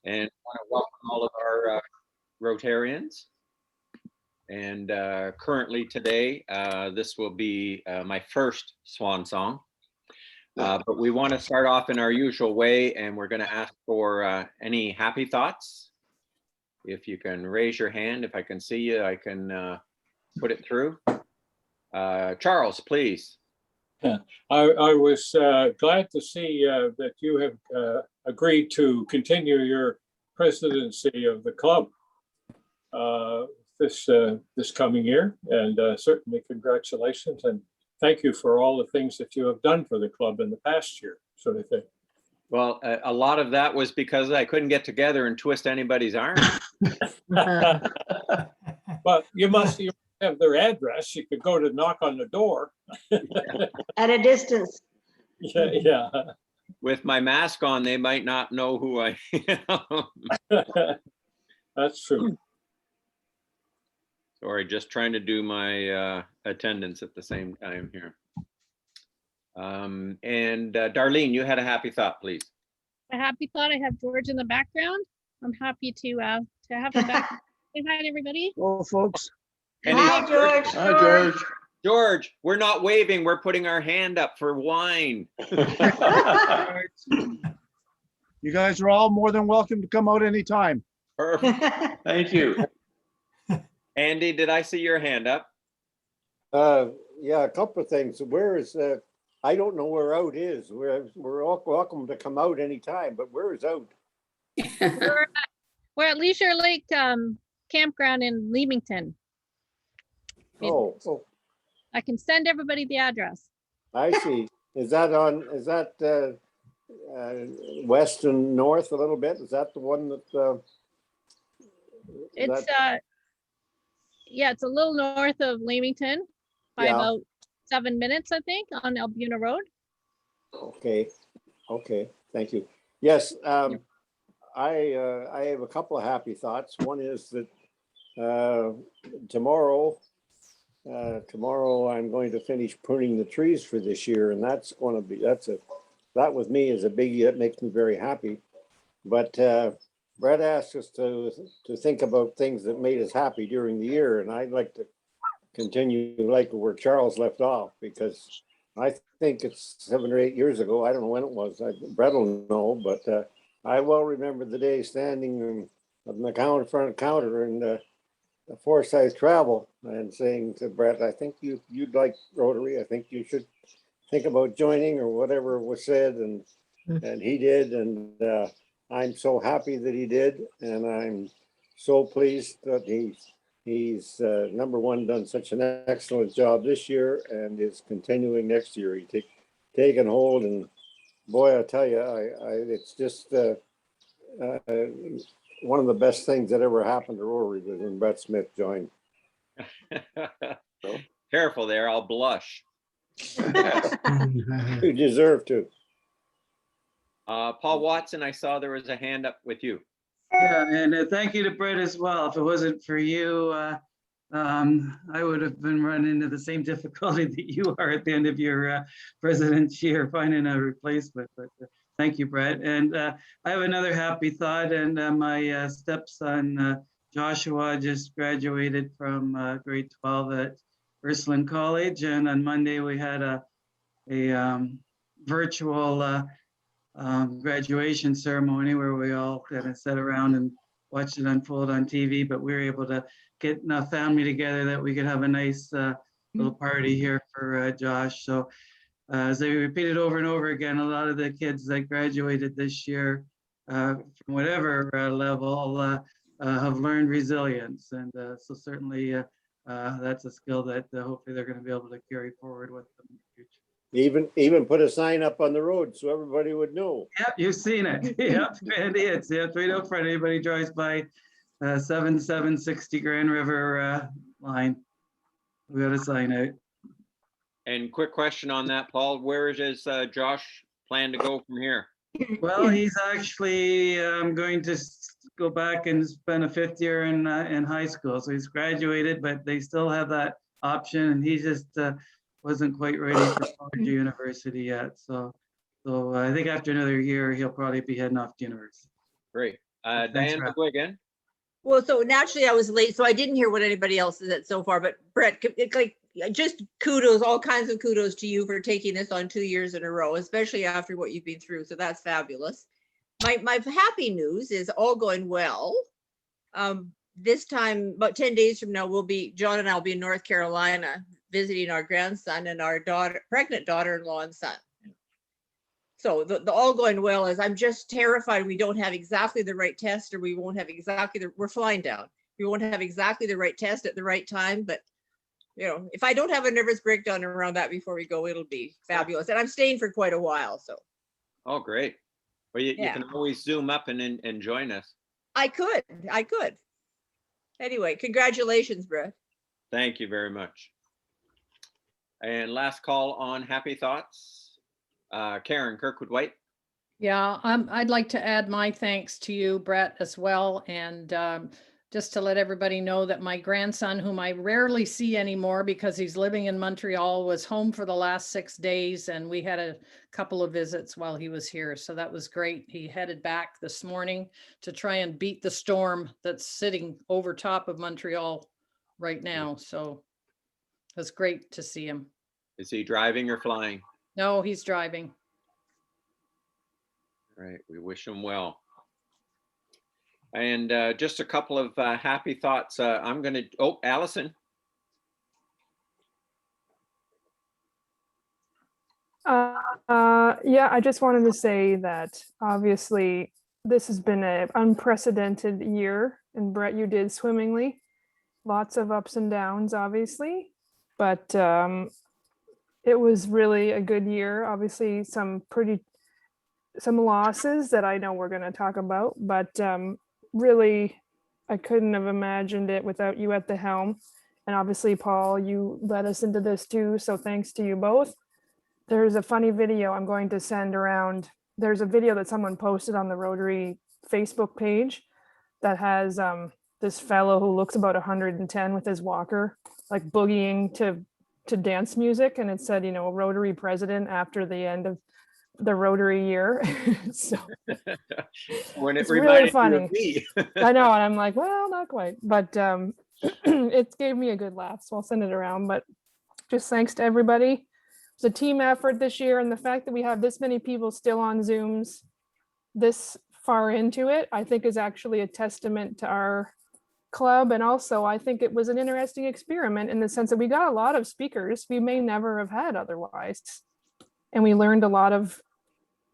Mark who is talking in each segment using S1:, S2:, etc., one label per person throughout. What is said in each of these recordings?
S1: and I want to welcome all of our Rotarians. And currently today, this will be my first Swan song. But we want to start off in our usual way, and we're going to ask for any happy thoughts. If you can raise your hand, if I can see you, I can put it through. Charles, please.
S2: Yeah, I was glad to see that you have agreed to continue your presidency of the club this coming year, and certainly congratulations and thank you for all the things that you have done for the club in the past year, sort of thing.
S1: Well, a lot of that was because I couldn't get together and twist anybody's arm.
S2: But you have their address. You could go to knock on the door.
S3: At a distance.
S2: Yeah.
S1: With my mask on, they might not know who I am.
S2: That's true.
S1: Sorry, just trying to do my attendance at the same time here. And Darlene, you had a happy thought, please.
S4: A happy thought. I have George in the background. I'm happy to have him back. Say hi to everybody.
S5: Hello, folks.
S3: Hi, George.
S5: Hi, George.
S1: George, we're not waving. We're putting our hand up for wine.
S5: You guys are all more than welcome to come out anytime.
S1: Perfect.
S6: Thank you.
S1: Andy, did I see your hand up?
S7: Yeah, a couple of things. Where is I don't know where out is. We're all welcome to come out anytime, but where is out?
S4: We're at Leisure Lake campground in Leamington.
S7: Oh,
S4: I can send everybody the address.
S7: I see. Is that west and north a little bit? Is that the one that?
S4: It's yeah, it's a little north of Leamington by about 7 minutes, I think, on Albuena Road.
S7: Okay, thank you. Yes, I have a couple of happy thoughts. One is that tomorrow I'm going to finish pruning the trees for this year, and that with me is a biggie. That makes me very happy. But Brett asked us to think about things that made us happy during the year, and I'd like to continue like where Charles left off, because I think it's 7 or 8 years ago. I don't know when it was. Brett will know, but I well remember the day standing on the front of the counter and the Forsyth Travel and saying to Brett, I think you'd like Rotary. I think you should think about joining, or whatever was said, and he did, and I'm so happy that he did, and I'm so pleased that he's number one, done such an excellent job this year and is continuing next year. He taken hold, and boy, I tell you, it's just one of the best things that ever happened to Rotary was when Brett Smith joined.
S1: Careful there, I'll blush.
S7: You deserve to.
S1: Paul Watson, I saw there was a hand up with you.
S6: Yeah, and thank you to Brett as well. If it wasn't for you, I would have been running into the same difficulty that you are at the end of your president's year, finding a replacement. But thank you, Brett. And I have another happy thought. And my stepson, Joshua, just graduated from grade 12 at Ursuline College. And on Monday, we had a virtual graduation ceremony where we all kind of sat around and watched it unfold on TV, but we were able to get enough family together that we could have a nice little party here for Josh. So as I repeated over and over again, a lot of the kids that graduated this year from whatever level have learned resilience. And so certainly that's a skill that hopefully they're going to be able to carry forward with them in the future.
S7: Even put a sign up on the road so everybody would know.
S6: Yep, you've seen it. Yep, and it's right out front. Anybody drives by 7760 Grand River line, we got a sign out.
S1: And quick question on that, Paul, where is Josh plan to go from here?
S6: Well, he's actually going to go back and spend a 5th year in high school. So he's graduated, but they still have that option, and he just wasn't quite ready for college or university yet. So I think after another year, he'll probably be heading off to university.
S1: Great.
S6: Thanks,
S1: Diane
S6: Rob.
S1: McGuigan.
S3: Well, so naturally I was late, so I didn't hear what anybody else said so far, but Brett, it's like, just kudos, all kinds of kudos to you for taking this on 2 years in a row, especially after what you've been through. So that's fabulous. My happy news is all going well. This time, about 10 days from now, John and I will be in North Carolina visiting our grandson and our pregnant daughter-in-law and son. So the all going well is I'm just terrified we don't have exactly the right test, or we won't have exactly we're flying down. We won't have exactly the right test at the right time, but if I don't have a nervous breakdown around that before we go, it'll be fabulous. And I'm staying for quite a while, so.
S1: Oh, great. Well, you
S3: Yeah.
S1: can always zoom up and join us.
S3: I could. Anyway, congratulations, Brett.
S1: Thank you very much. And last call on happy thoughts. Karen Kirkwood White.
S8: Yeah, I'd like to add my thanks to you, Brett, as well. And just to let everybody know that my grandson, whom I rarely see anymore because he's living in Montreal, was home for the last 6 days. And we had a couple of visits while he was here. So that was great. He headed back this morning to try and beat the storm that's sitting over top of Montreal right now. So it was great to see him.
S1: Is he driving or flying?
S8: No, he's driving.
S1: All right, we wish him well. And just a couple of happy thoughts. Allison.
S9: Yeah, I just wanted to say that obviously this has been an unprecedented year, and Brett, you did swimmingly. Lots of ups and downs, obviously, but it was really a good year. Obviously, some losses that I know we're going to talk about, but really, I couldn't have imagined it without you at the helm. And obviously, Paul, you led us into this too, so thanks to you both. There's a funny video I'm going to send around. There's a video that someone posted on the Rotary Facebook page that has this fellow who looks about 110 with his walker, like boogieing to dance music. And it said, Rotary president after the end of the Rotary year. So
S1: When it
S9: it's
S1: reminded
S9: really
S1: you
S9: funny.
S1: of me.
S9: I know, and I'm like, well, not quite, but it gave me a good laugh, so I'll send it around. But just thanks to everybody. It's a team effort this year, and the fact that we have this many people still on Zooms this far into it, I think is actually a testament to our club. And also, I think it was an interesting experiment in the sense that we got a lot of speakers we may never have had otherwise. And we learned a lot of,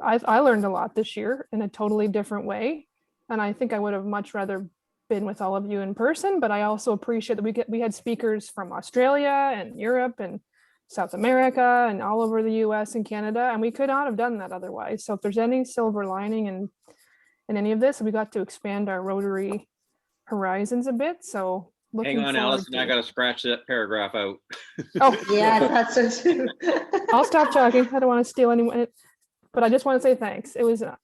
S9: I learned a lot this year in a totally different way. And I think I would have much rather been with all of you in person, but I also appreciate that we had speakers from Australia and Europe and South America and all over the US and Canada, and we could not have done that otherwise. So if there's any silver lining in any of this, we got to expand our Rotary horizons a bit. So looking
S1: Hang on,
S9: forward
S1: Allison,
S9: to
S1: I
S9: it.
S1: got to scratch that paragraph out.
S9: Oh,
S3: Yeah, that's so too.
S9: I'll stop talking. I don't want to steal anyone, but I just want to say thanks. It was a,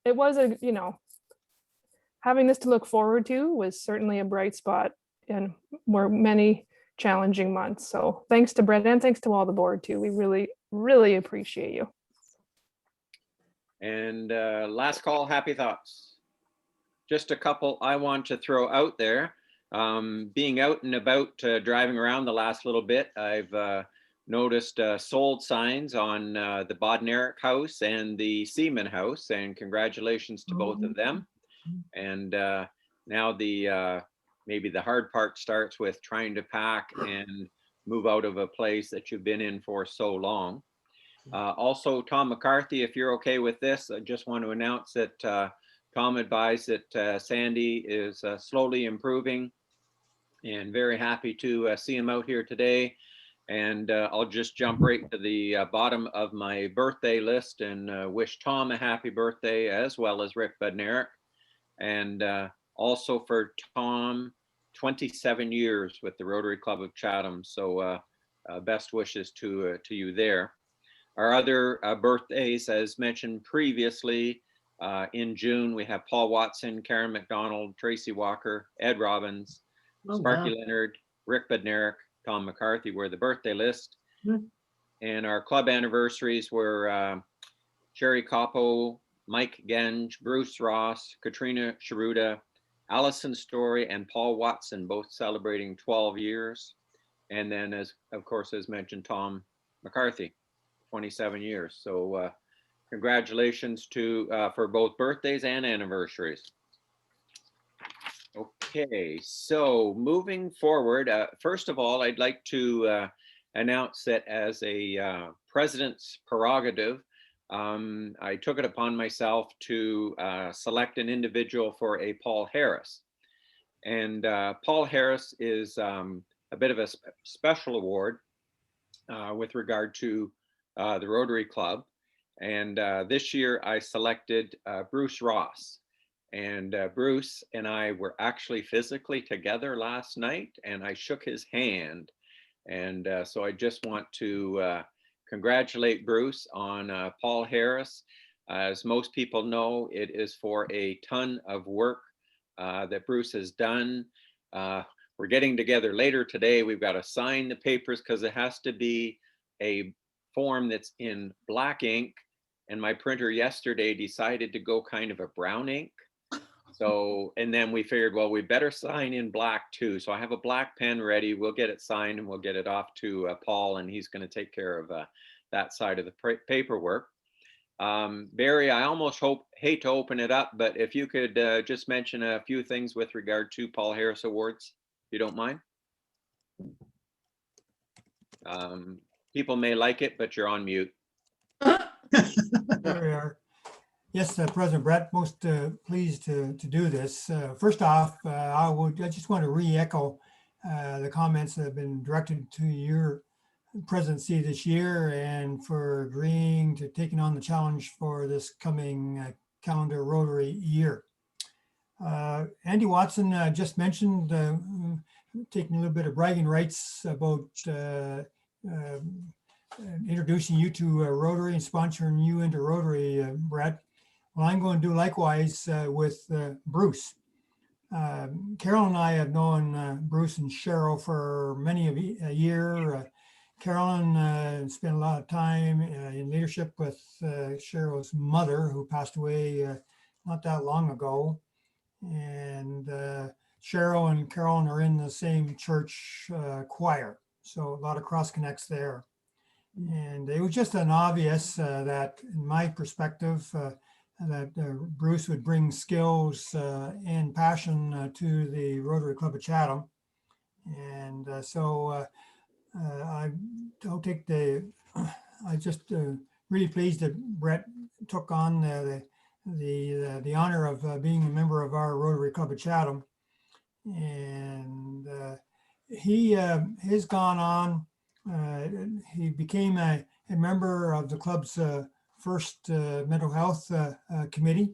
S9: having this to look forward to was certainly a bright spot in more many challenging months. So thanks to Brett and thanks to all the board too. We really, really appreciate you.
S1: And last call, happy thoughts. Just a couple I want to throw out there. Being out and about driving around the last little bit, I've noticed sold signs on the Bodnerick House and the Seaman House, and congratulations to both of them. And now maybe the hard part starts with trying to pack and move out of a place that you've been in for so long. Also, Tom McCarthy, if you're okay with this, I just want to announce that Tom advised that Sandy is slowly improving, and very happy to see him out here today. And I'll just jump right to the bottom of my birthday list and wish Tom a happy birthday, as well as Rick Bednarik. And also for Tom, 27 years with the Rotary Club of Chatham. So best wishes to you there. Our other birthdays, as mentioned previously, in June, we have Paul Watson, Karen McDonald, Tracy Walker, Ed Robbins, Sparky Leonard, Rick Bednarik, Tom McCarthy were the birthday list. And our club anniversaries were Sherry Coppo, Mike Genge, Bruce Ross, Katrina Sharuda, Allison Story and Paul Watson, both celebrating 12 years. And then, as of course, as mentioned, Tom McCarthy, 27 years. So congratulations to for both birthdays and anniversaries. Okay, so moving forward, first of all, I'd like to announce that as a president's prerogative, I took it upon myself to select an individual for a Paul Harris. And Paul Harris is a bit of a special award with regard to the Rotary Club. And this year I selected Bruce Ross. And Bruce and I were actually physically together last night, and I shook his hand. And so I just want to congratulate Bruce on Paul Harris. As most people know, it is for a ton of work that Bruce has done. We're getting together later today. We've got to sign the papers because it has to be a form that's in black ink. And my printer yesterday decided to go kind of a brown ink. So, and then we figured, well, we better sign in black too. So I have a black pen ready. We'll get it signed and we'll get it off to Paul, and he's going to take care of that side of the paperwork. Barry, I almost hate to open it up, but if you could just mention a few things with regard to Paul Harris Awards, if you don't mind. People may like it, but you're on mute.
S10: There we are. Yes, President Brett, most pleased to do this. First off, I just want to re-echo the comments that have been directed to your presidency this year and for agreeing to taking on the challenge for this coming calendar Rotary year. Andy Watson just mentioned taking a little bit of bragging rights about introducing you to Rotary and sponsoring you into Rotary, Brett. Well, I'm going to do likewise with Bruce. Carol and I have known Bruce and Cheryl for many a year. Carolyn spent a lot of time in leadership with Cheryl's mother, who passed away not that long ago. And Cheryl and Carolyn are in the same church choir. So a lot of cross connects there. And it was just an obvious that, in my perspective, that Bruce would bring skills and passion to the Rotary Club of Chatham. And so I'll take I just really pleased that Brett took on the honor of being a member of our Rotary Club of Chatham. And he has gone on, he became a member of the club's first mental health committee.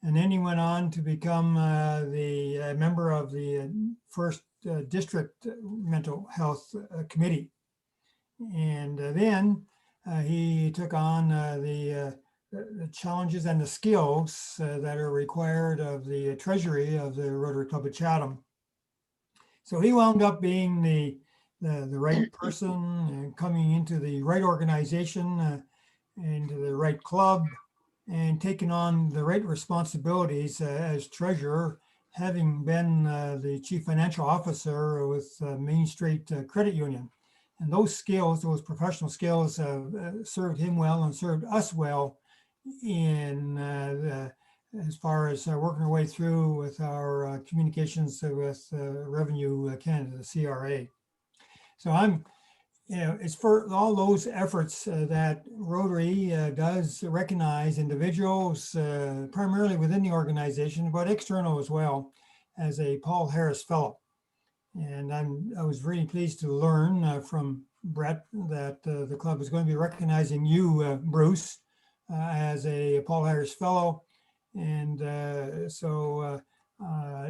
S10: And then he went on to become the member of the first district mental health committee. And then he took on the challenges and the skills that are required of the treasury of the Rotary Club of Chatham. So he wound up being the right person and coming into the right organization, into the right club, and taking on the right responsibilities as treasurer, having been the chief financial officer with Main Street Credit Union. And those skills, those professional skills, served him well and served us well in as far as working our way through with our communications with Revenue Canada, the CRA. So it's for all those efforts that Rotary does recognize individuals, primarily within the organization, but external as well, as a Paul Harris Fellow. And I was really pleased to learn from Brett that the club is going to be recognizing you, Bruce, as a Paul Harris Fellow. And so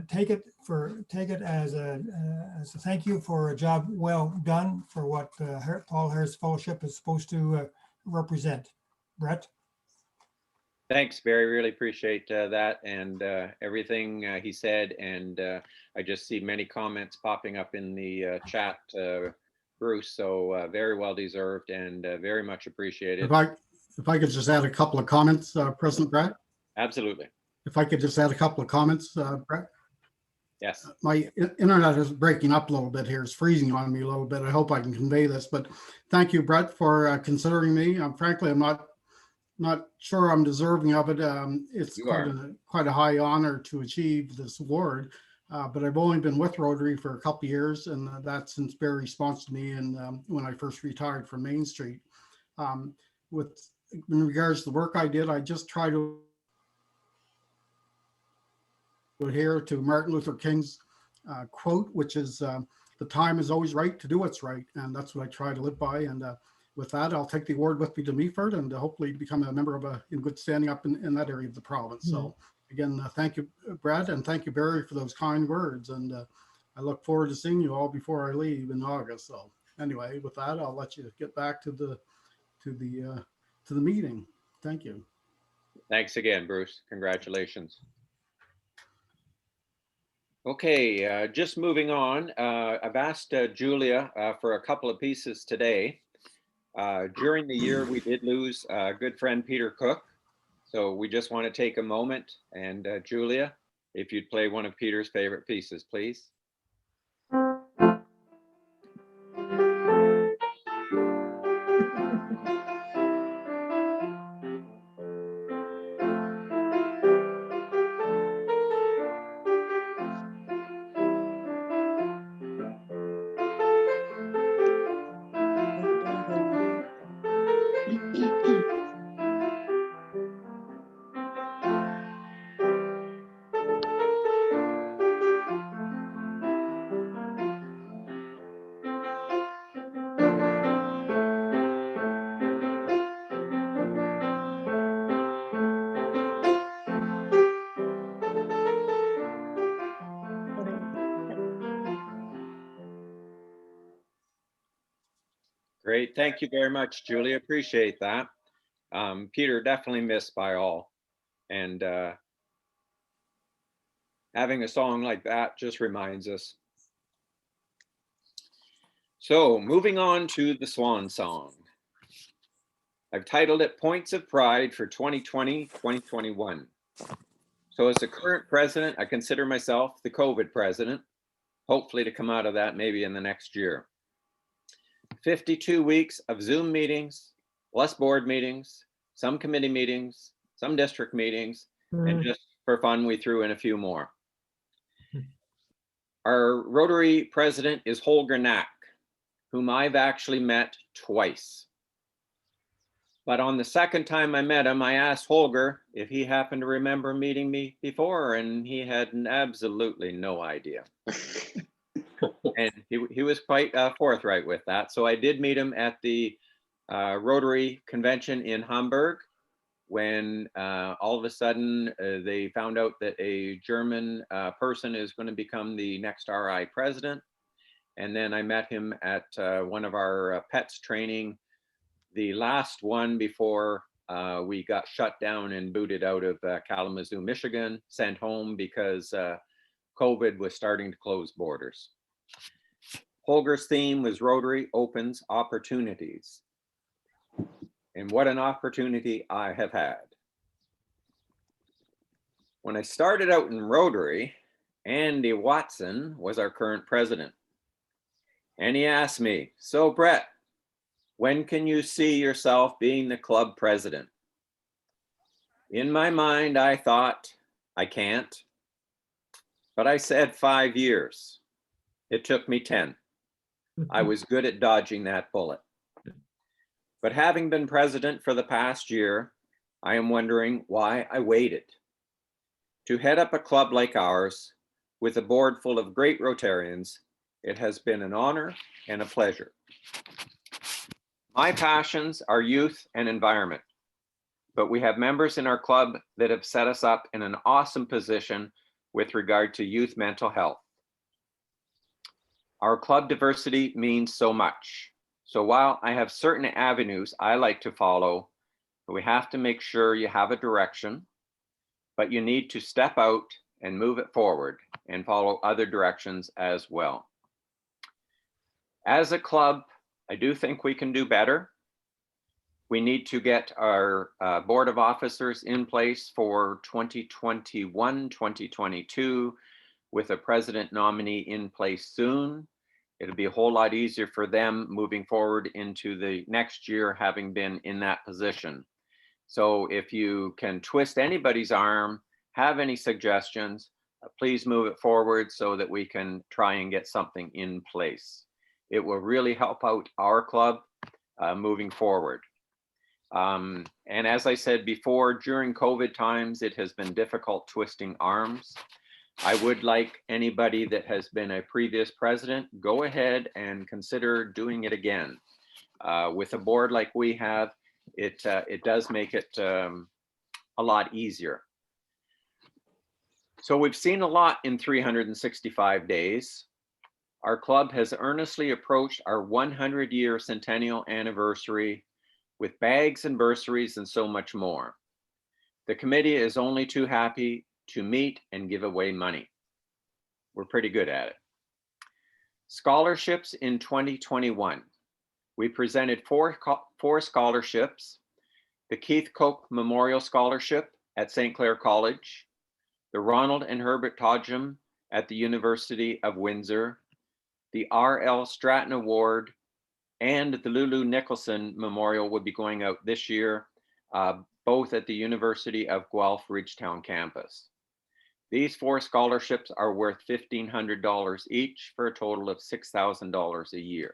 S10: take it as a thank you for a job well done for what Paul Harris Fellowship is supposed to represent. Brett.
S1: Thanks, Barry. Really appreciate that and everything he said. And I just see many comments popping up in the chat, Bruce. So very well deserved and very much appreciated.
S5: If I could just add a couple of comments, President Brett.
S1: Absolutely.
S5: If I could just add a couple of comments, Brett.
S1: Yes.
S5: My internet is breaking up a little bit here. It's freezing on me a little bit. I hope I can convey this, but thank you, Brett, for considering me. Frankly, I'm not sure I'm deserving of it. It's
S1: You
S5: quite a high honor to achieve this award. But I've only been with Rotary for a couple of years, and that's since Barry sponsored me and when I first retired from Main Street. With in regards to the work I did, I just try to adhere to Martin Luther King's quote, which is the time is always right to do what's right. And that's what I try to live by. And with that, I'll take the award with me to Meaford and hopefully become a member of in good standing up in that area of the province. So again, thank you, Brad, and thank you, Barry, for those kind words. And I look forward to seeing you all before I leave in August. So anyway, with that, I'll let you get back to the meeting. Thank you.
S1: Thanks again, Bruce. Congratulations. Okay, just moving on. I've asked Julia for a couple of pieces today. During the year, we did lose a good friend, Peter Cook. So we just want to take a moment and Julia, if you'd play one of Peter's favorite pieces, please. Great. Thank you very much, Julia. Appreciate that. Peter, definitely missed by all. And having a song like that just reminds us. So moving on to the Swan song. I've titled it Points of Pride for 2020-2021. So as the current president, I consider myself the COVID president, hopefully to come out of that maybe in the next year. 52 weeks of Zoom meetings, plus board meetings, some committee meetings, some district meetings, and just for fun, we threw in a few more. Our Rotary president is Holger Knack, whom I've actually met twice. But on the second time I met him, I asked Holger if he happened to remember meeting me before, and he had absolutely no idea. And he was quite forthright with that. So I did meet him at the Rotary convention in Hamburg when all of a sudden they found out that a German person is going to become the next RI president. And then I met him at one of our pets training, the last one before we got shut down and booted out of Kalamazoo, Michigan, sent home because COVID was starting to close borders. Holger's theme was Rotary opens opportunities. And what an opportunity I have had. When I started out in Rotary, Andy Watson was our current president. And he asked me, so Brett, when can you see yourself being the club president? In my mind, I thought, I can't. But I said 5 years. It took me 10. I was good at dodging that bullet. But having been president for the past year, I am wondering why I waited. To head up a club like ours, with a board full of great Rotarians, it has been an honor and a pleasure. My passions are youth and environment, but we have members in our club that have set us up in an awesome position with regard to youth mental health. Our club diversity means so much. So while I have certain avenues I like to follow, we have to make sure you have a direction, but you need to step out and move it forward and follow other directions as well. As a club, I do think we can do better. We need to get our board of officers in place for 2021, 2022. with a president nominee in place soon. It'll be a whole lot easier for them moving forward into the next year, having been in that position. So if you can twist anybody's arm, have any suggestions, please move it forward so that we can try and get something in place. It will really help out our club moving forward. And as I said before, during COVID times, it has been difficult twisting arms. I would like anybody that has been a previous president, go ahead and consider doing it again. With a board like we have, it does make it a lot easier. So we've seen a lot in 365 days. Our club has earnestly approached our 100-year centennial anniversary with bags and bursaries and so much more. The committee is only too happy to meet and give away money. We're pretty good at it. Scholarships in 2021. We presented four scholarships: the Keith Koch Memorial Scholarship at St. Clair College, the Ronald and Herbert Todgham at the University of Windsor, the R.L. Stratton Award, and the Lulu Nicholson Memorial will be going out this year, both at the University of Guelph Ridgetown campus. These four scholarships are worth $1,500 each for a total of $6,000 a year.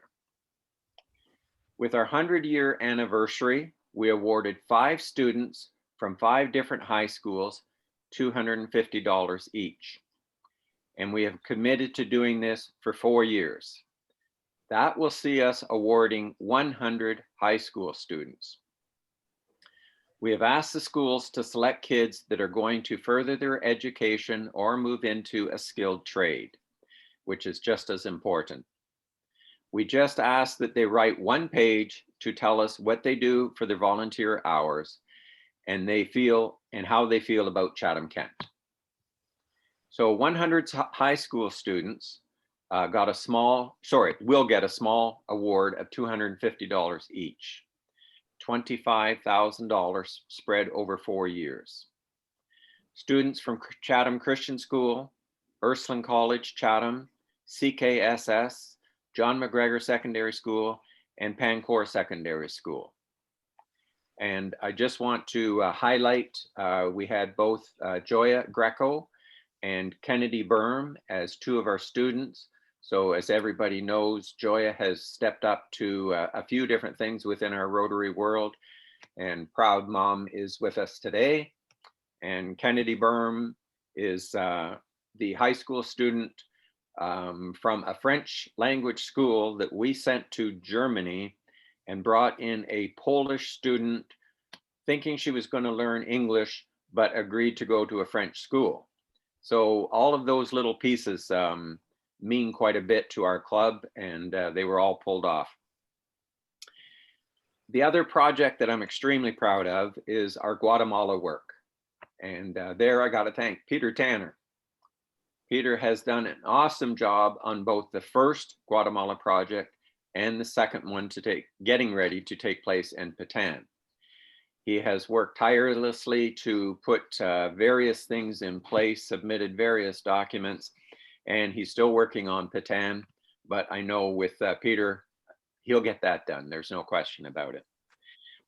S1: With our 100-year anniversary, we awarded 5 students from 5 different high schools $250 each. And we have committed to doing this for 4 years. That will see us awarding 100 high school students. We have asked the schools to select kids that are going to further their education or move into a skilled trade, which is just as important. We just ask that they write 1 page to tell us what they do for their volunteer hours and how they feel about Chatham-Kent. So 100 high school students will get a small award of $250 each, $25,000 spread over 4 years. Students from Chatham Christian School, Ursuline College, Chatham, CKSS, John McGregor Secondary School, and Pancor Secondary School. And I just want to highlight, we had both Joya Greco and Kennedy Berm as 2 of our students. So as everybody knows, Joya has stepped up to a few different things within our Rotary world, and proud mom is with us today. And Kennedy Berm is the high school student from a French language school that we sent to Germany and brought in a Polish student thinking she was going to learn English, but agreed to go to a French school. So all of those little pieces mean quite a bit to our club, and they were all pulled off. The other project that I'm extremely proud of is our Guatemala work. And there I got to thank Peter Tanner. Peter has done an awesome job on both the first Guatemala project and the second one getting ready to take place in Patan. He has worked tirelessly to put various things in place, submitted various documents, and he's still working on Patan. But I know with Peter, he'll get that done. There's no question about it.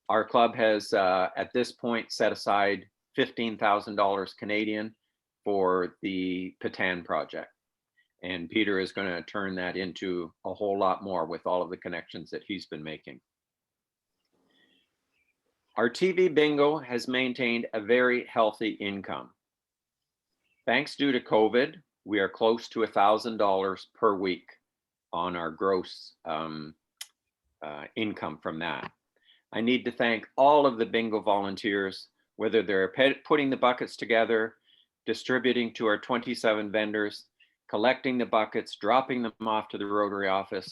S1: Our club has, at this point, set aside $15,000 Canadian for the Patan project. And Peter is going to turn that into a whole lot more with all of the connections that he's been making. Our TV bingo has maintained a very healthy income. Thanks due to COVID, we are close to $1,000 per week on our gross income from that. I need to thank all of the bingo volunteers, whether they're putting the buckets together, distributing to our 27 vendors, collecting the buckets, dropping them off to the Rotary office,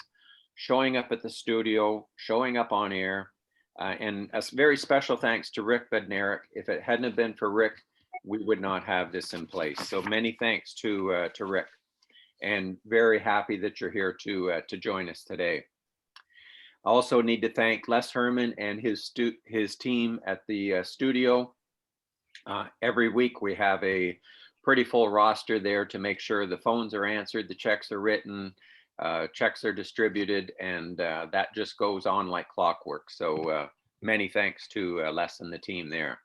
S1: showing up at the studio, showing up on air. And a very special thanks to Rick Bednarik. If it hadn't have been for Rick, we would not have this in place. So many thanks to Rick, and very happy that you're here to join us today. I also need to thank Les Herman and his team at the studio. Every week we have a pretty full roster there to make sure the phones are answered, the checks are written, checks are distributed, and that just goes on like clockwork. So many thanks to Les and the team there.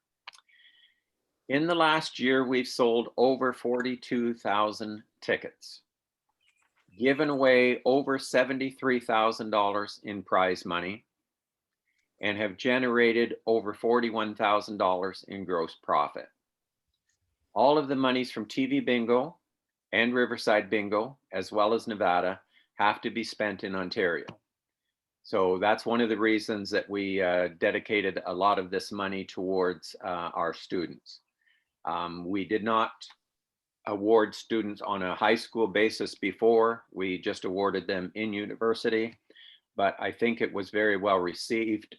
S1: In the last year, we've sold over 42,000 tickets, given away over $73,000 in prize money, and have generated over $41,000 in gross profit. All of the monies from TV Bingo and Riverside Bingo, as well as Nevada, have to be spent in Ontario. So that's one of the reasons that we dedicated a lot of this money towards our students. We did not award students on a high school basis before. We just awarded them in university, but I think it was very well received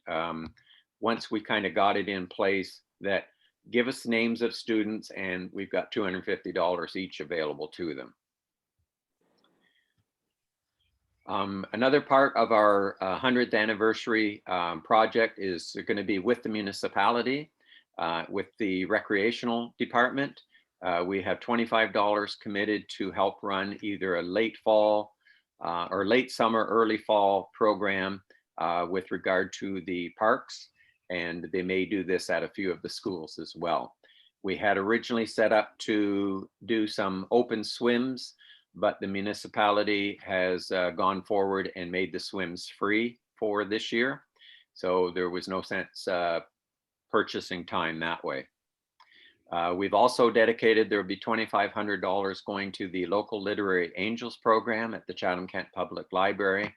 S1: once we kind of got it in place that give us names of students and we've got $250 each available to them. Another part of our 100th anniversary project is going to be with the municipality, with the recreational department. We have $25 committed to help run either a late fall or late summer, early fall program with regard to the parks. And they may do this at a few of the schools as well. We had originally set up to do some open swims, but the municipality has gone forward and made the swims free for this year. So there was no sense purchasing time that way. We've also dedicated, there will be $2,500 going to the local Literary Angels program at the Chatham-Kent Public Library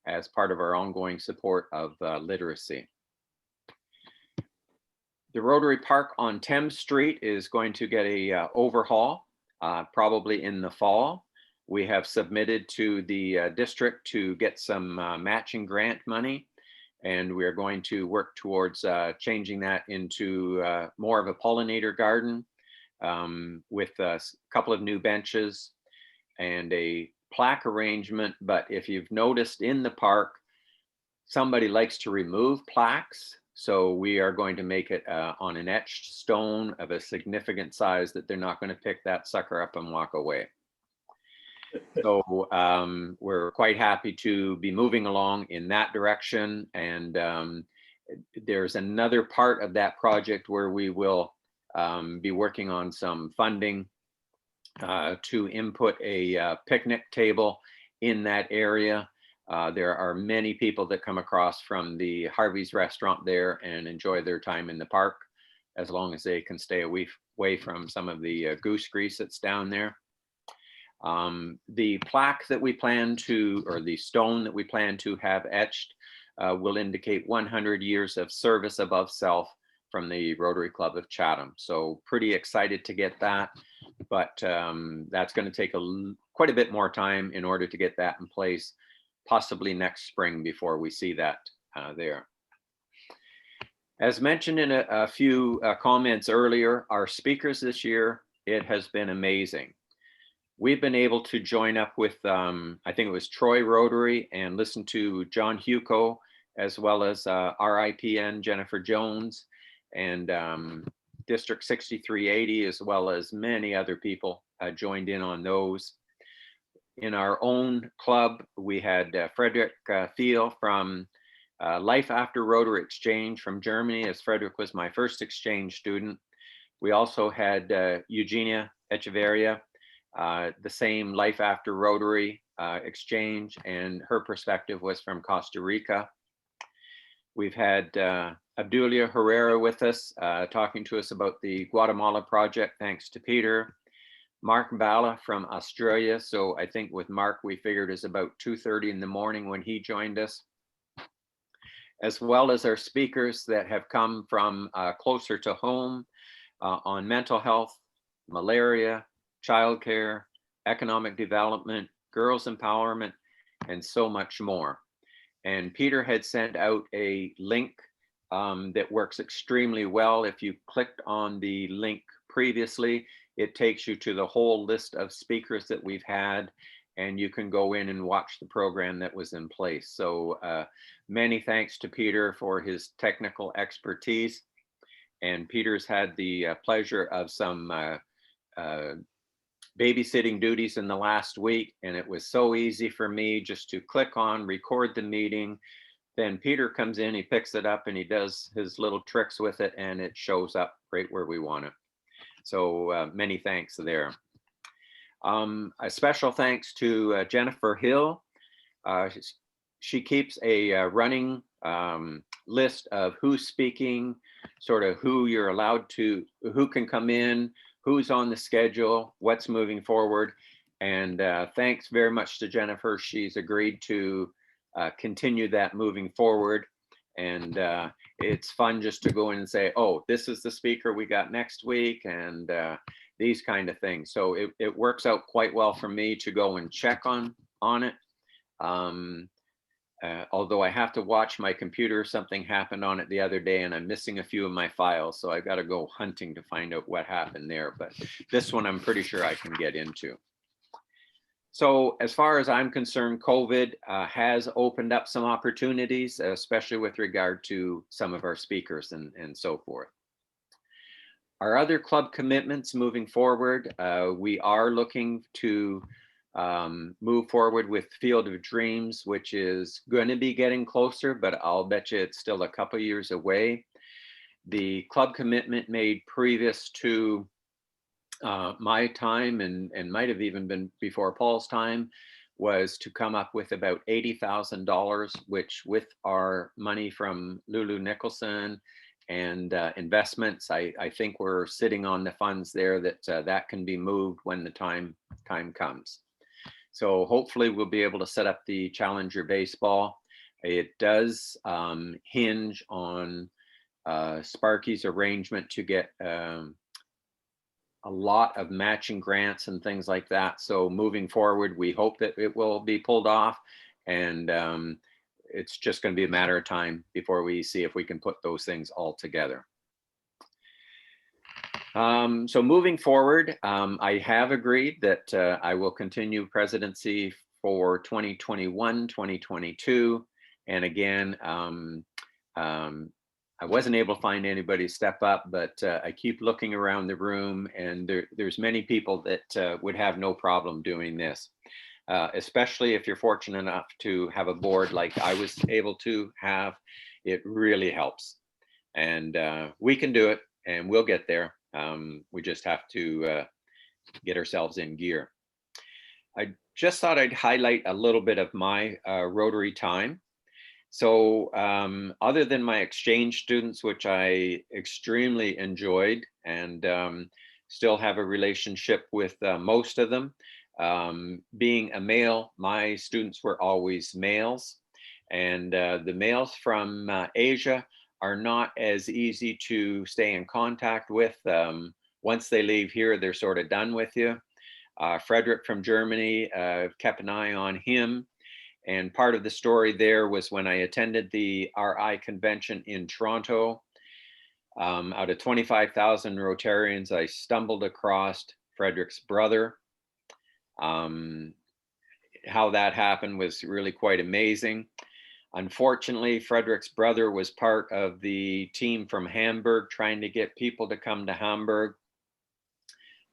S1: as part of our ongoing support of literacy. The Rotary Park on Thames Street is going to get a overhaul probably in the fall. We have submitted to the district to get some matching grant money, and we're going to work towards changing that into more of a pollinator garden with a couple of new benches and a plaque arrangement. But if you've noticed in the park, somebody likes to remove plaques. So we are going to make it on an etched stone of a significant size that they're not going to pick that sucker up and walk away. So we're quite happy to be moving along in that direction. And there's another part of that project where we will be working on some funding to input a picnic table in that area. There are many people that come across from the Harvey's restaurant there and enjoy their time in the park, as long as they can stay away from some of the goose grease that's down there. The plaque that we plan to, or the stone that we plan to have etched will indicate 100 years of service above self from the Rotary Club of Chatham. So pretty excited to get that, but that's going to take quite a bit more time in order to get that in place, possibly next spring before we see that there. As mentioned in a few comments earlier, our speakers this year, it has been amazing. We've been able to join up with, I think it was Troy Rotary, and listen to John Huco, as well as RIPN, Jennifer Jones, and District 6380, as well as many other people joined in on those. In our own club, we had Frederick Thiel from Life After Rotary Exchange from Germany, as Frederick was my first exchange student. We also had Eugenia Echeverria, the same Life After Rotary exchange, and her perspective was from Costa Rica. We've had Abdulia Herrera with us, talking to us about the Guatemala project, thanks to Peter. Mark Bala from Australia. So I think with Mark, we figured it's about 2:30 in the morning when he joined us, as well as our speakers that have come from closer to home on mental health, malaria, childcare, economic development, girls empowerment, and so much more. And Peter had sent out a link that works extremely well. If you clicked on the link previously, it takes you to the whole list of speakers that we've had, and you can go in and watch the program that was in place. So many thanks to Peter for his technical expertise. And Peter's had the pleasure of some babysitting duties in the last week, and it was so easy for me just to click on record the meeting. Then Peter comes in, he picks it up and he does his little tricks with it, and it shows up right where we want it. So many thanks there. A special thanks to Jennifer Hill. She keeps a running list of who's speaking, sort of who you're allowed to, who can come in, who's on the schedule, what's moving forward. And thanks very much to Jennifer. She's agreed to continue that moving forward. And it's fun just to go in and say, oh, this is the speaker we got next week, and these kind of things. So it works out quite well for me to go and check on it. Although I have to watch my computer, something happened on it the other day and I'm missing a few of my files. So I got to go hunting to find out what happened there. But this one I'm pretty sure I can get into. So as far as I'm concerned, COVID has opened up some opportunities, especially with regard to some of our speakers and so forth. Our other club commitments moving forward, we are looking to move forward with Field of Dreams, which is going to be getting closer, but I'll bet you it's still a couple years away. The club commitment made previous to my time and might have even been before Paul's time was to come up with about $80,000, which with our money from Lulu Nicholson and investments, I think we're sitting on the funds there that that can be moved when the time comes. So hopefully we'll be able to set up the Challenger baseball. It does hinge on Sparky's arrangement to get a lot of matching grants and things like that. So moving forward, we hope that it will be pulled off, and it's just going to be a matter of time before we see if we can put those things all together. So moving forward, I have agreed that I will continue presidency for 2021, 2022. And again, I wasn't able to find anybody to step up, but I keep looking around the room, and there's many people that would have no problem doing this, especially if you're fortunate enough to have a board like I was able to have. It really helps, and we can do it, and we'll get there. We just have to get ourselves in gear. I just thought I'd highlight a little bit of my Rotary time. So other than my exchange students, which I extremely enjoyed and still have a relationship with most of them, being a male, my students were always males. And the males from Asia are not as easy to stay in contact with. Once they leave here, they're sort of done with you. Frederick from Germany, kept an eye on him. And part of the story there was when I attended the RI convention in Toronto. Out of 25,000 Rotarians, I stumbled across Frederick's brother. How that happened was really quite amazing. Unfortunately, Frederick's brother was part of the team from Hamburg trying to get people to come to Hamburg.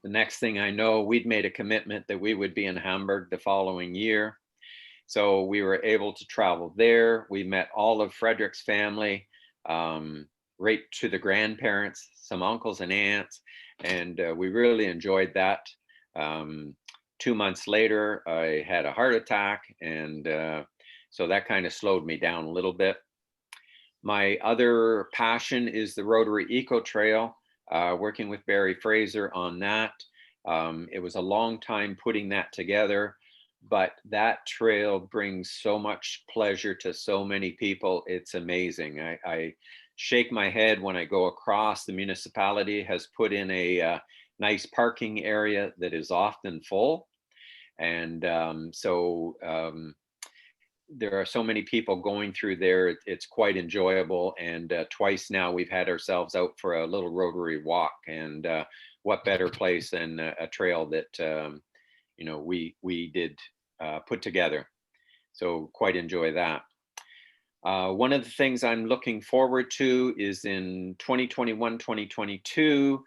S1: The next thing I know, we'd made a commitment that we would be in Hamburg the following year. So we were able to travel there. We met all of Frederick's family, right to the grandparents, some uncles and aunts, and we really enjoyed that. 2 months later, I had a heart attack, and so that kind of slowed me down a little bit. My other passion is the Rotary Eco Trail, working with Barry Fraser on that. It was a long time putting that together, but that trail brings so much pleasure to so many people. It's amazing. I shake my head when I go across. The municipality has put in a nice parking area that is often full. And there are so many people going through there. It's quite enjoyable. And twice now we've had ourselves out for a little Rotary walk. And what better place than a trail that we did put together. So quite enjoy that. One of the things I'm looking forward to is in 2021, 2022,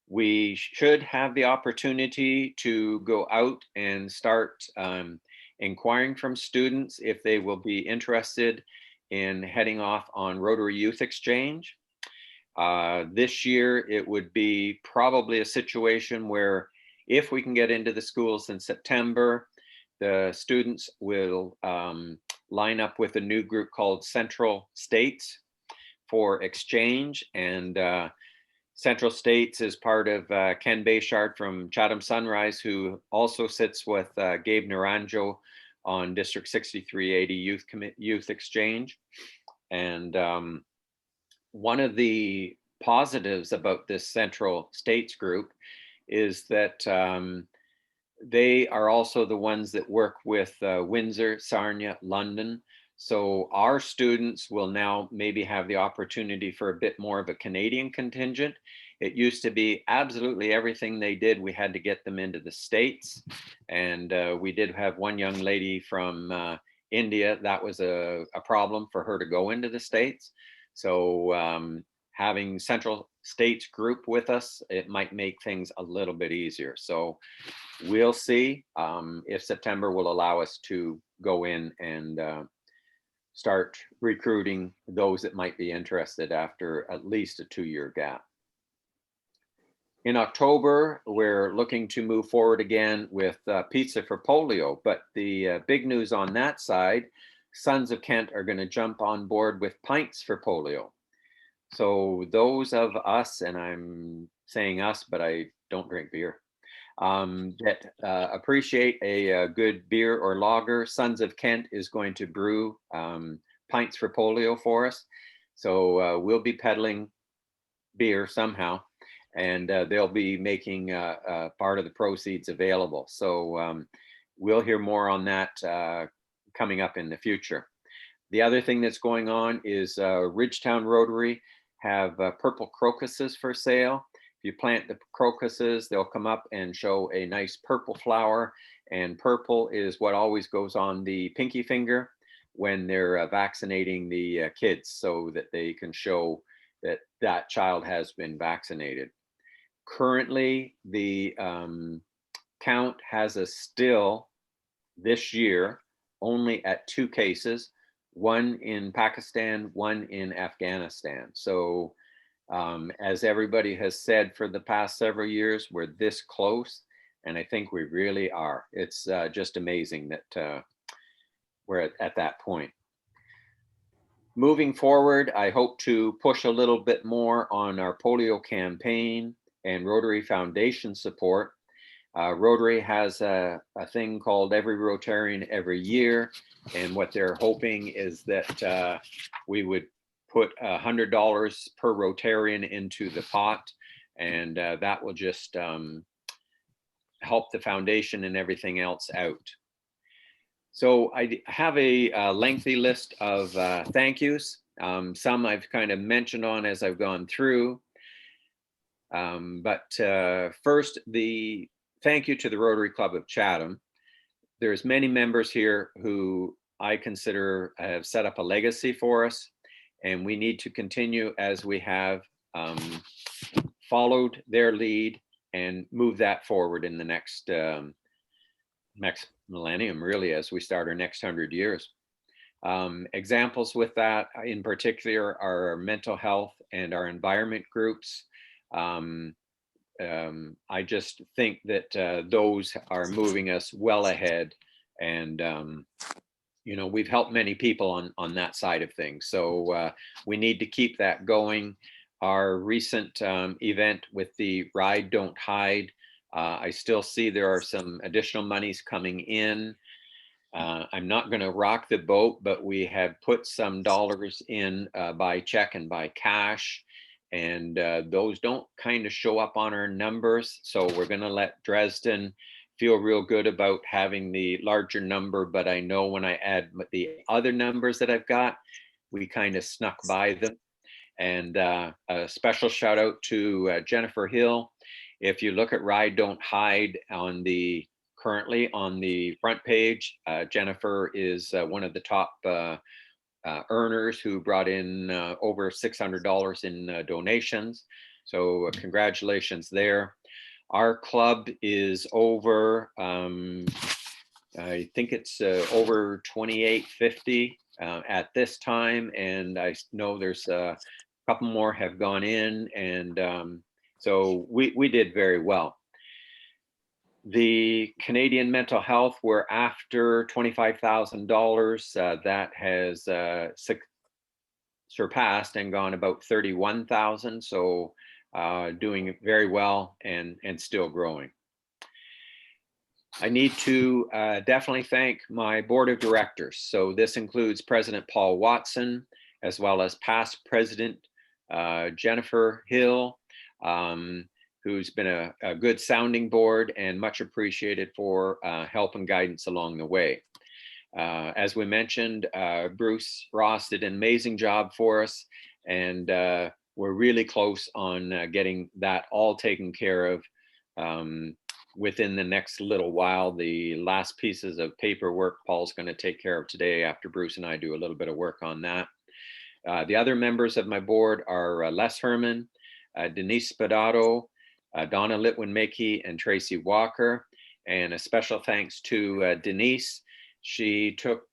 S1: We should have the opportunity to go out and start inquiring from students if they will be interested in heading off on Rotary Youth Exchange. This year, it would be probably a situation where if we can get into the schools in September, the students will line up with a new group called Central States for exchange. And Central States is part of Ken Bayshard from Chatham Sunrise, who also sits with Gabe Naranjo on District 6380 Youth Exchange. And one of the positives about this Central States group is that they are also the ones that work with Windsor, Sarnia, London. So our students will now maybe have the opportunity for a bit more of a Canadian contingent. It used to be absolutely everything they did, we had to get them into the States. And we did have one young lady from India. That was a problem for her to go into the States. So having Central States group with us, it might make things a little bit easier. So we'll see if September will allow us to go in and start recruiting those that might be interested after at least a 2-year gap. In October, we're looking to move forward again with Pizza for Polio, but the big news on that side, Sons of Kent are going to jump on board with Pints for Polio. So those of us, and I'm saying us, but I don't drink beer, that appreciate a good beer or lager, Sons of Kent is going to brew Pints for Polio for us. So we'll be peddling beer somehow, and they'll be making part of the proceeds available. So we'll hear more on that coming up in the future. The other thing that's going on is Ridgetown Rotary have purple crocuses for sale. If you plant the crocuses, they'll come up and show a nice purple flower. And purple is what always goes on the pinky finger when they're vaccinating the kids, so that they can show that that child has been vaccinated. Currently, the count has us still this year only at 2 cases, one in Pakistan, one in Afghanistan. So as everybody has said for the past several years, we're this close, and I think we really are. It's just amazing that we're at that point. Moving forward, I hope to push a little bit more on our polio campaign and Rotary Foundation support. Rotary has a thing called Every Rotarian Every Year, and what they're hoping is that we would put $100 per Rotarian into the pot, and that will just help the foundation and everything else out. So I have a lengthy list of thank yous. Some I've kind of mentioned on as I've gone through. But first, the thank you to the Rotary Club of Chatham. There's many members here who I consider have set up a legacy for us, and we need to continue as we have followed their lead and move that forward in the next millennium, really, as we start our next 100 years. Examples with that in particular are our mental health and our environment groups. I just think that those are moving us well ahead, and you know, we've helped many people on that side of things. So we need to keep that going. Our recent event with the Ride Don't Hide, I still see there are some additional monies coming in. I'm not going to rock the boat, but we have put some dollars in by check and by cash. And those don't kind of show up on our numbers. So we're going to let Dresden feel real good about having the larger number. But I know when I add the other numbers that I've got, we kind of snuck by them. And a special shout out to Jennifer Hill. If you look at Ride Don't Hide on the currently on the front page, Jennifer is one of the top earners who brought in over $600 in donations. So congratulations there. Our club is over, I think it's over 2850 at this time. And I know there's a couple more have gone in. And so we did very well. The Canadian Mental Health, we're after $25,000. That has surpassed and gone about 31,000. So doing very well and still growing. I need to definitely thank my board of directors. So this includes President Paul Watson, as well as past President Jennifer Hill, who's been a good sounding board and much appreciated for help and guidance along the way. As we mentioned, Bruce Ross did an amazing job for us, and we're really close on getting that all taken care of within the next little while. The last pieces of paperwork Paul's going to take care of today after Bruce and I do a little bit of work on that. The other members of my board are Les Herman, Denise Spadato, Donna Litwin-Makey, and Tracy Walker. And a special thanks to Denise. She took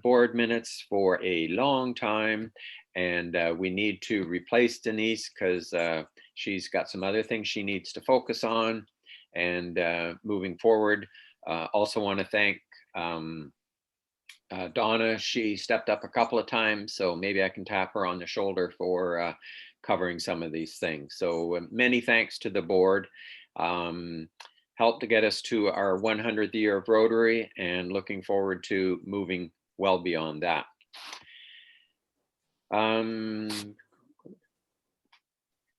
S1: board minutes for a long time, and we need to replace Denise because she's got some other things she needs to focus on. And moving forward, also want to thank Donna. She stepped up a couple of times, so maybe I can tap her on the shoulder for covering some of these things. So many thanks to the board. Helped to get us to our 100th year of Rotary, and looking forward to moving well beyond that.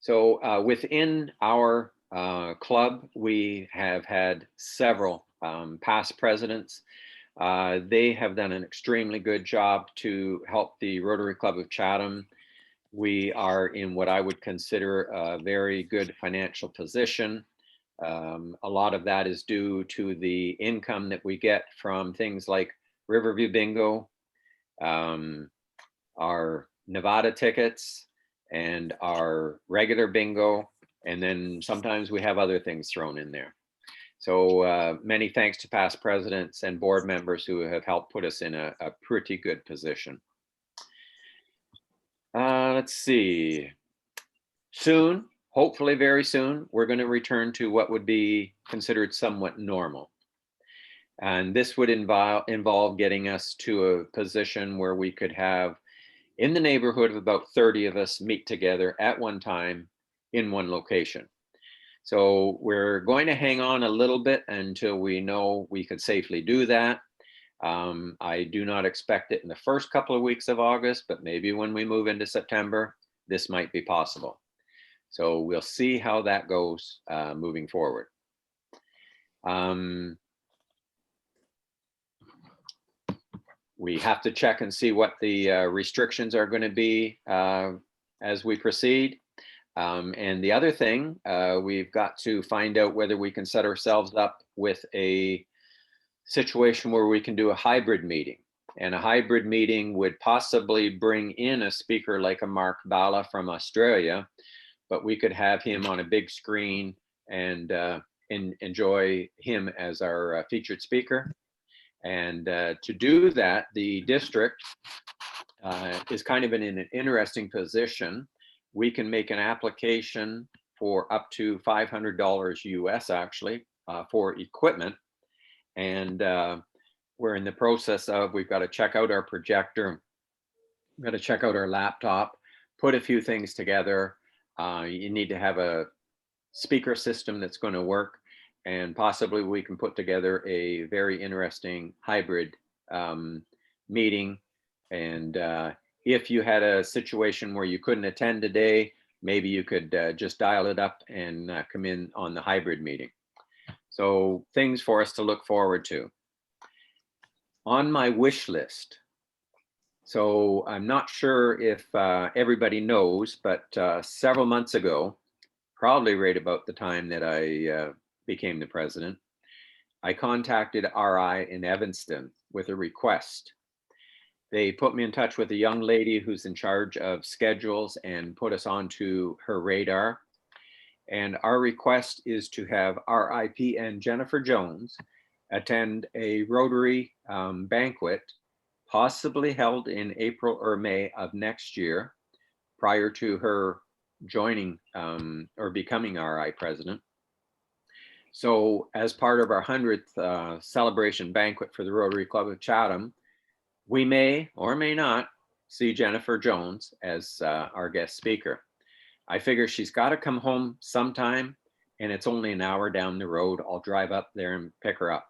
S1: So within our club, we have had several past presidents. They have done an extremely good job to help the Rotary Club of Chatham. We are in what I would consider a very good financial position. A lot of that is due to the income that we get from things like Riverview Bingo, our Nevada tickets, and our regular bingo. And then sometimes we have other things thrown in there. So many thanks to past presidents and board members who have helped put us in a pretty good position. Let's see. Soon, hopefully very soon, we're going to return to what would be considered somewhat normal. And this would involve getting us to a position where we could have in the neighborhood of about 30 of us meet together at one time in one location. So we're going to hang on a little bit until we know we could safely do that. I do not expect it in the first couple of weeks of August, but maybe when we move into September, this might be possible. So we'll see how that goes moving forward. We have to check and see what the restrictions are going to be as we proceed. And the other thing, we've got to find out whether we can set ourselves up with a situation where we can do a hybrid meeting. And a hybrid meeting would possibly bring in a speaker like a Mark Bala from Australia, but we could have him on a big screen and enjoy him as our featured speaker. And to do that, the district is kind of in an interesting position. We can make an application for up to $500 US actually for equipment. And we're in the process of, we've got to check out our projector, we've got to check out our laptop, put a few things together. You need to have a speaker system that's going to work, and possibly we can put together a very interesting hybrid meeting. And if you had a situation where you couldn't attend today, maybe you could just dial it up and come in on the hybrid meeting. So things for us to look forward to. On my wish list. So I'm not sure if everybody knows, but several months ago, probably right about the time that I became the president, I contacted RI in Evanston with a request. They put me in touch with a young lady who's in charge of schedules and put us onto her radar. And our request is to have RIP and Jennifer Jones attend a Rotary banquet, possibly held in April or May of next year, prior to her joining or becoming RI president. So as part of our 100th celebration banquet for the Rotary Club of Chatham, we may or may not see Jennifer Jones as our guest speaker. I figure she's got to come home sometime, and it's only an hour down the road. I'll drive up there and pick her up.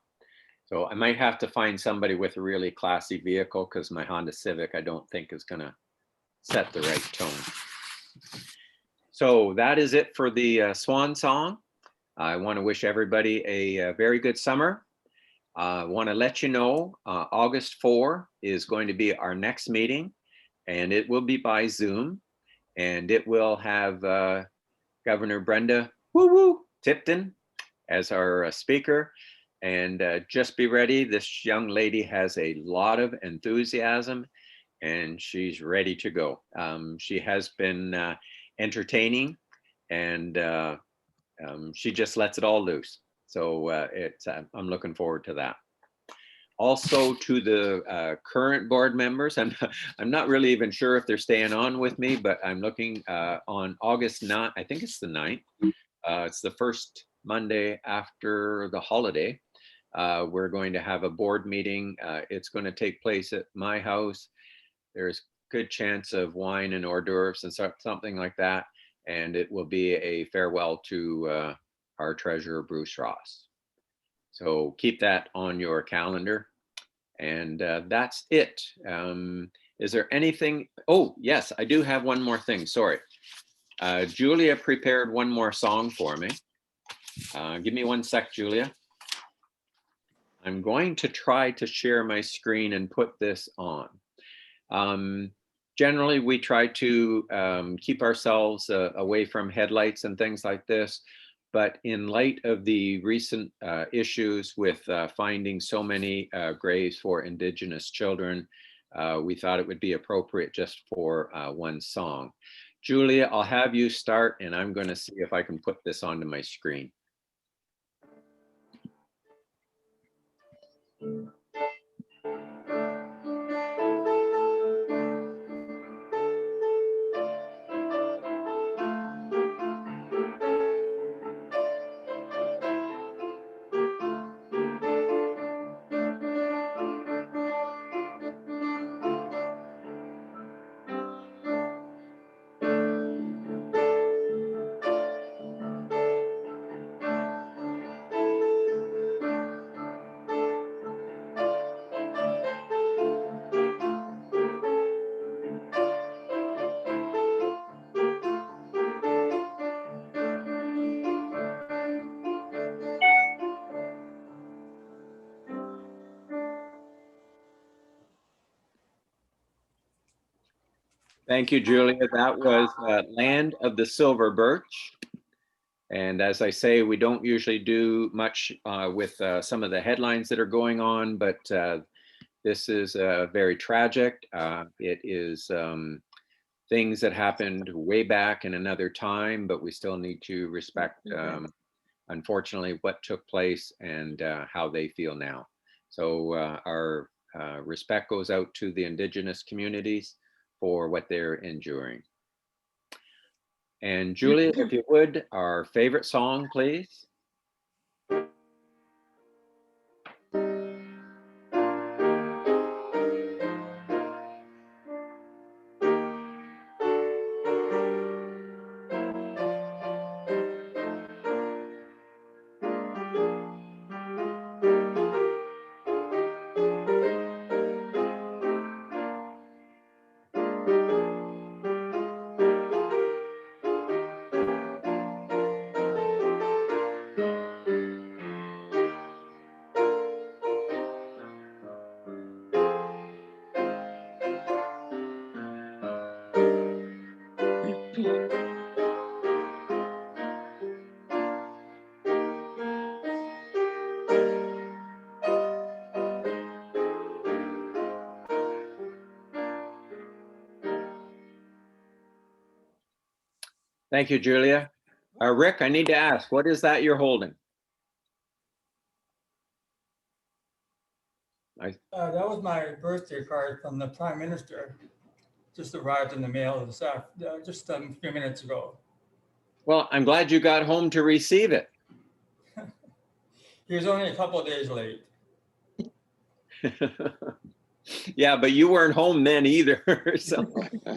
S1: So I might have to find somebody with a really classy vehicle, because my Honda Civic I don't think is going to set the right tone. So that is it for the Swan song. I want to wish everybody a very good summer. I want to let you know August 4 is going to be our next meeting, and it will be by Zoom, and it will have Governor Brenda Tipton as our speaker. And just be ready. This young lady has a lot of enthusiasm, and she's ready to go. She has been entertaining, and she just lets it all loose. So I'm looking forward to that. Also, to the current board members, I'm not really even sure if they're staying on with me, but I'm looking on August 9th, I think it's the 9th. It's the first Monday after the holiday. We're going to have a board meeting. It's going to take place at my house. There's good chance of wine and hors d'oeuvres and something like that. And it will be a farewell to our treasurer, Bruce Ross. So keep that on your calendar. And that's it. Is there anything? Oh, yes, I do have one more thing. Sorry. Julia prepared one more song for me. Give me one sec, Julia. I'm going to try to share my screen and put this on. Generally, we try to keep ourselves away from headlights and things like this. But in light of the recent issues with finding so many graves for Indigenous children, we thought it would be appropriate just for one song. Julia, I'll have you start, and I'm going to see if I can put this onto my screen. Thank you, Julia. That was Land of the Silver Birch. And as I say, we don't usually do much with some of the headlines that are going on, but this is very tragic. It is things that happened way back in another time, but we still need to respect, unfortunately, what took place and how they feel now. So our respect goes out to the Indigenous communities for what they're enduring. And Julia, if you would, our favorite song, please. Thank you, Julia. Rick, I need to ask, what is that you're holding?
S11: That was my birthday card from the Prime Minister. Just arrived in the mail just a few minutes ago.
S1: Well, I'm glad you got home to receive it.
S11: He was only a couple of days late.
S1: Yeah, but you weren't home then either. So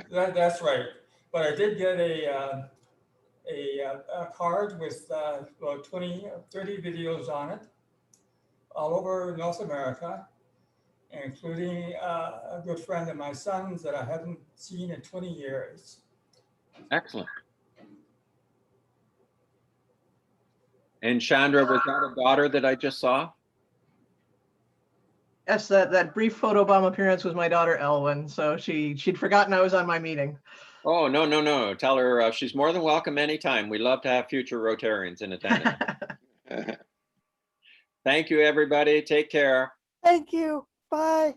S11: That's right. But I did get a card with about 30 videos on it, all over North America, including a good friend of my son's that I haven't seen in 20 years.
S1: excellent. And Chandra, was that a daughter that I just saw?
S12: Yes, that brief photo bomb appearance was my daughter Elwyn. So she'd forgotten I was on my meeting.
S1: Oh, no, no, no. Tell her she's more than welcome anytime. We love to have future Rotarians in attendance. Thank you, everybody. Take care.
S13: Thank you. Bye.